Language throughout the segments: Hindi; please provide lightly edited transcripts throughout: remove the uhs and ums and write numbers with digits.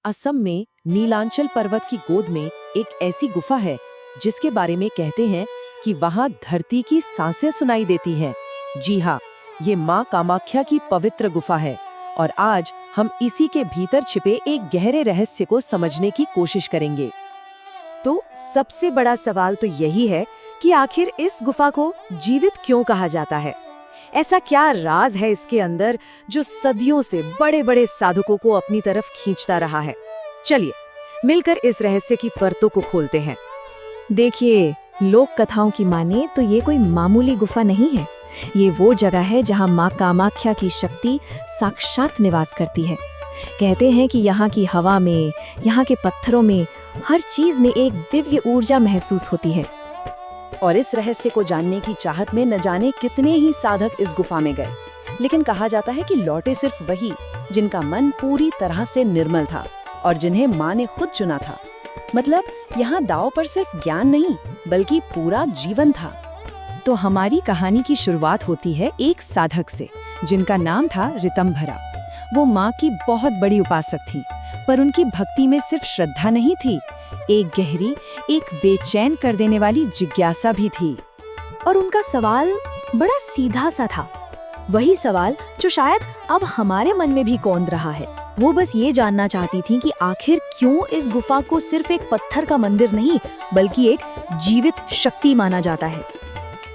असम में नीलांचल पर्वत की गोद में एक ऐसी गुफा है जिसके बारे में कहते हैं कि वहां धरती की सांसें सुनाई देती हैं। जी हाँ, ये माँ कामाख्या की पवित्र गुफा है और आज हम इसी के भीतर छिपे एक गहरे रहस्य को समझने की कोशिश करेंगे। तो सबसे बड़ा सवाल तो यही है कि आखिर इस गुफा को जीवित क्यों कहा जाता है। ऐसा क्या राज है इसके अंदर जो सदियों से बड़े बड़े साधकों को अपनी तरफ खींचता रहा है। चलिए मिलकर इस रहस्य की परतों को खोलते हैं। देखिए, लोक कथाओं की माने तो ये कोई मामूली गुफा नहीं है। ये वो जगह है जहाँ माँ कामाख्या की शक्ति साक्षात निवास करती है। कहते हैं कि यहाँ की हवा में, यहाँ के पत्थरों में, हर चीज में एक दिव्य ऊर्जा महसूस होती है। और इस रहस्य को जानने की चाहत में न जाने कितने ही साधक इस गुफा में गए, लेकिन कहा जाता है कि लौटे सिर्फ वही जिनका मन पूरी तरह से निर्मल था और जिन्हें माँ ने खुद चुना था। मतलब यहाँ दांव पर सिर्फ ज्ञान नहीं बल्कि पूरा जीवन था। तो हमारी कहानी की शुरुआत होती है एक साधक से जिनका नाम था ऋतंभरा। वो माँ की बहुत बड़ी उपासक थी, पर उनकी भक्ति में सिर्फ श्रद्धा नहीं थी, एक गहरी, एक बेचैन कर देने वाली जिज्ञासा भी थी। और उनका सवाल बड़ा सीधा सा था, वही सवाल जो शायद अब हमारे मन में भी कौंध रहा है। वो बस ये जानना चाहती थी कि आखिर क्यों इस गुफा को सिर्फ एक पत्थर का मंदिर नहीं बल्कि एक जीवित शक्ति माना जाता है।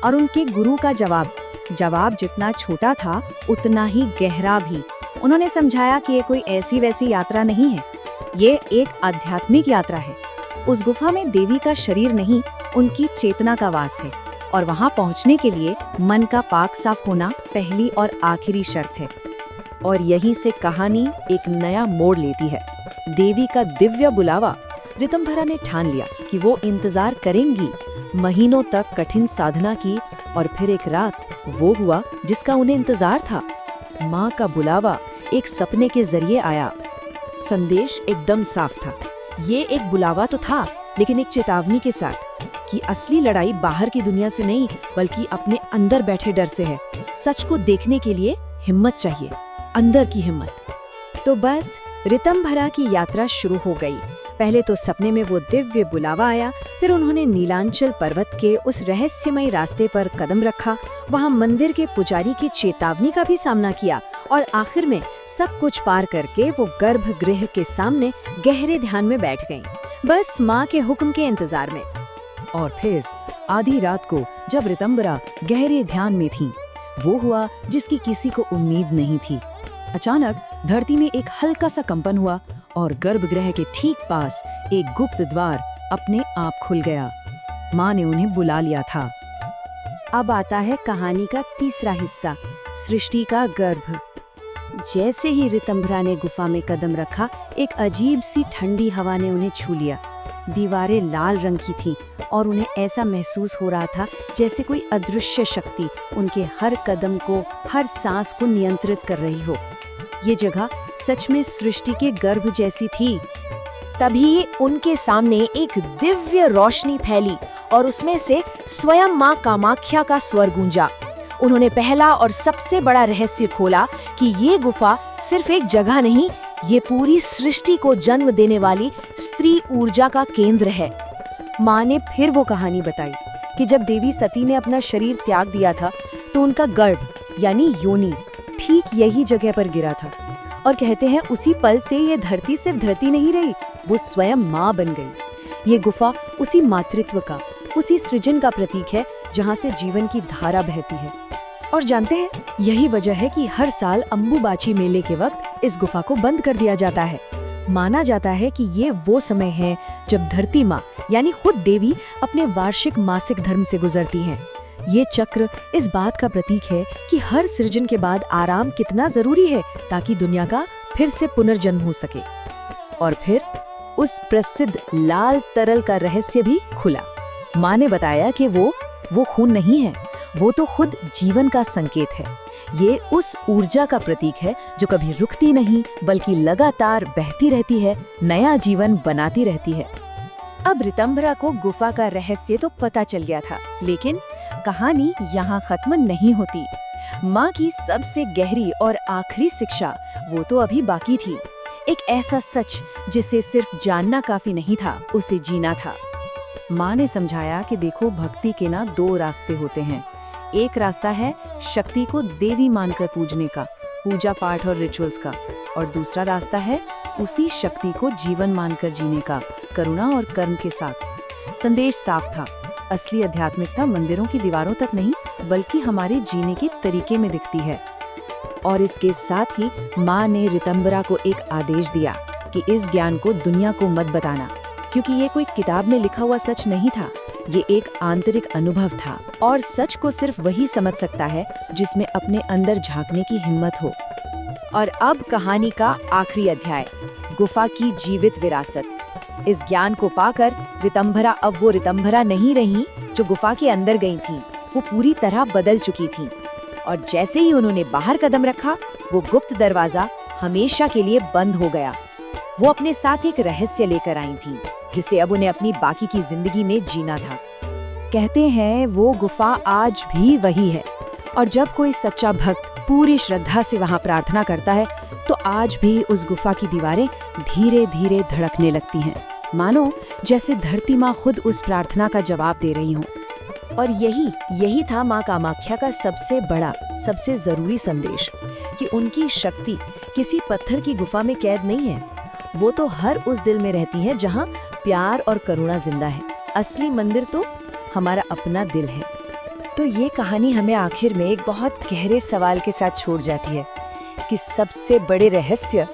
और उनके गुरु का जवाब जितना छोटा था उतना ही गहरा भी। उन्होंने समझाया कि ये कोई ऐसी वैसी यात्रा नहीं है, ये एक आध्यात्मिक यात्रा है। उस गुफा में देवी का शरीर नहीं, उनकी चेतना का वास है और वहां पहुंचने के लिए मन का पाक साफ होना पहली और आखिरी शर्त है। और यहीं से कहानी एक नया मोड़ लेती है। देवी का दिव्य बुलावा। ऋतंभरा ने ठान लिया कि वो इंतजार करेंगी। महीनों तक कठिन साधना की और फिर एक रात वो हुआ जिसका उन्हें इंतजार था। माँ का बुलावा एक सपने के जरिए आया। संदेश एकदम साफ था। ये एक बुलावा तो था, लेकिन एक चेतावनी के साथ कि असली लड़ाई बाहर की दुनिया से नहीं बल्कि अपने अंदर बैठे डर से है। सच को देखने के लिए हिम्मत चाहिए, अंदर की हिम्मत। तो बस ऋतंभरा की यात्रा शुरू हो गई। पहले तो सपने में वो दिव्य बुलावा आया, फिर उन्होंने नीलांचल पर्वत के उस रहस्यमय रास्ते पर कदम रखा, वहां मंदिर के पुजारी की चेतावनी का भी सामना किया और आखिर में सब कुछ पार करके वो गर्भगृह के सामने गहरे ध्यान में बैठ गईं, बस माँ के हुक्म के इंतजार में। और फिर आधी रात को जब ऋतंभरा गहरे ध्यान में थी, वो हुआ जिसकी किसी को उम्मीद नहीं थी। अचानक धरती में एक हल्का सा कंपन हुआ और गर्भगृह के ठीक पास एक गुप्त द्वार अपने आप खुल गया। माँ ने उन्हें बुला लिया था। अब आता है कहानी का तीसरा हिस्सा, सृष्टि का गर्भ। जैसे ही ऋतंभरा ने गुफा में कदम रखा, एक अजीब सी ठंडी हवा ने उन्हें छू लिया। दीवारें लाल रंग की थीं और उन्हें ऐसा महसूस हो रहा था जैसे कोई अदृश्य शक्ति उनके हर कदम को, हर सांस को नियंत्रित कर रही हो। ये जगह सच में सृष्टि के गर्भ जैसी थी। तभी उनके सामने एक दिव्य रोशनी फैली और उसमें से स्वयं माँ कामाख्या का स्वर गूंजा। उन्होंने पहला और सबसे बड़ा रहस्य खोला कि ये गुफा सिर्फ एक जगह नहीं, ये पूरी सृष्टि को जन्म देने वाली स्त्री ऊर्जा का केंद्र है। माँ ने फिर वो कहानी बताई कि जब देवी सती ने अपना शरीर त्याग दिया था तो उनका गर्भ यानी योनि ठीक यही जगह पर गिरा था। और कहते हैं उसी पल से ये धरती सिर्फ धरती नहीं रही, वो स्वयं माँ बन गई। ये गुफा उसी मातृत्व का, उसी सृजन का प्रतीक है जहाँ से जीवन की धारा बहती है। और जानते हैं, यही वजह है कि हर साल अम्बुबाची मेले के वक्त इस गुफा को बंद कर दिया जाता है। माना जाता है कि ये वो समय है जब धरती माँ यानी खुद देवी अपने वार्षिक मासिक धर्म से गुजरती हैं। ये चक्र इस बात का प्रतीक है कि हर सृजन के बाद आराम कितना जरूरी है ताकि दुनिया का फिर से पुनर्जन्म हो सके। और फिर उस प्रसिद्ध लाल तरल का रहस्य भी खुला। माँ ने बताया कि वो खून नहीं है, वो तो खुद जीवन का संकेत है। ये उस ऊर्जा का प्रतीक है जो कभी रुकती नहीं बल्कि लगातार बहती रहती है, नया जीवन बनाती रहती है। अब ऋतंभरा को गुफा का रहस्य तो पता चल गया था, लेकिन कहानी यहाँ खत्म नहीं होती। माँ की सबसे गहरी और आखिरी शिक्षा वो तो अभी बाकी थी। एक ऐसा सच जिसे सिर्फ जानना काफी नहीं था, उसे जीना था। माँ ने समझाया कि देखो, भक्ति के ना दो रास्ते होते हैं। एक रास्ता है शक्ति को देवी मानकर पूजने का, पूजा पाठ और रिचुअल्स का, और दूसरा रास्ता है उसी शक्ति को जीवन मानकर जीने का, करुणा और कर्म के साथ। संदेश साफ था, असली आध्यात्मिकता मंदिरों की दीवारों तक नहीं बल्कि हमारे जीने के तरीके में दिखती है। और इसके साथ ही माँ ने रितंबरा को एक आदेश दिया कि इस ज्ञान को दुनिया को मत बताना, क्योंकि ये कोई किताब में लिखा हुआ सच नहीं था, ये एक आंतरिक अनुभव था। और सच को सिर्फ वही समझ सकता है जिसमें अपने अंदर झांकने की हिम्मत हो। और अब कहानी का आखिरी अध्याय, गुफा की जीवित विरासत। इस ज्ञान को पाकर रितंभरा अब वो रितंभरा नहीं रही जो गुफा के अंदर गई थी, वो पूरी तरह बदल चुकी थी। और जैसे ही उन्होंने बाहर कदम रखा, वो गुप्त दरवाजा हमेशा के लिए बंद हो गया। वो अपने साथ एक रहस्य लेकर आई थी, जिसे अब उन्हें अपनी बाकी की जिंदगी में जीना था। कहते हैं वो गुफा आज भी वही है, और जब कोई सच्चा भक्त पूरी श्रद्धा से वहां प्रार्थना करता है तो आज भी उस गुफा की दीवारें धीरे धीरे धड़कने लगती हैं, मानो जैसे धरती माँ खुद उस प्रार्थना का जवाब दे रही हो। और यही था माँ कामाख्या का सबसे बड़ा, सबसे जरूरी संदेश, कि उनकी शक्ति किसी पत्थर की गुफा में कैद नहीं है, वो तो हर उस दिल में रहती है जहाँ प्यार और करुणा जिंदा है। असली मंदिर तो हमारा अपना दिल है। तो ये कहानी हमें आखिर में एक बहुत गहरे सवाल के साथ छोड़ जाती है कि सबसे बड़े रहस्य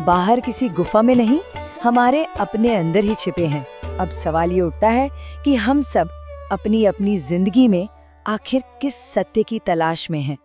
बाहर किसी गुफा में नहीं, हमारे अपने अंदर ही छिपे हैं। अब सवाल ये उठता है कि हम सब अपनी अपनी जिंदगी में आखिर किस सत्य की तलाश में हैं।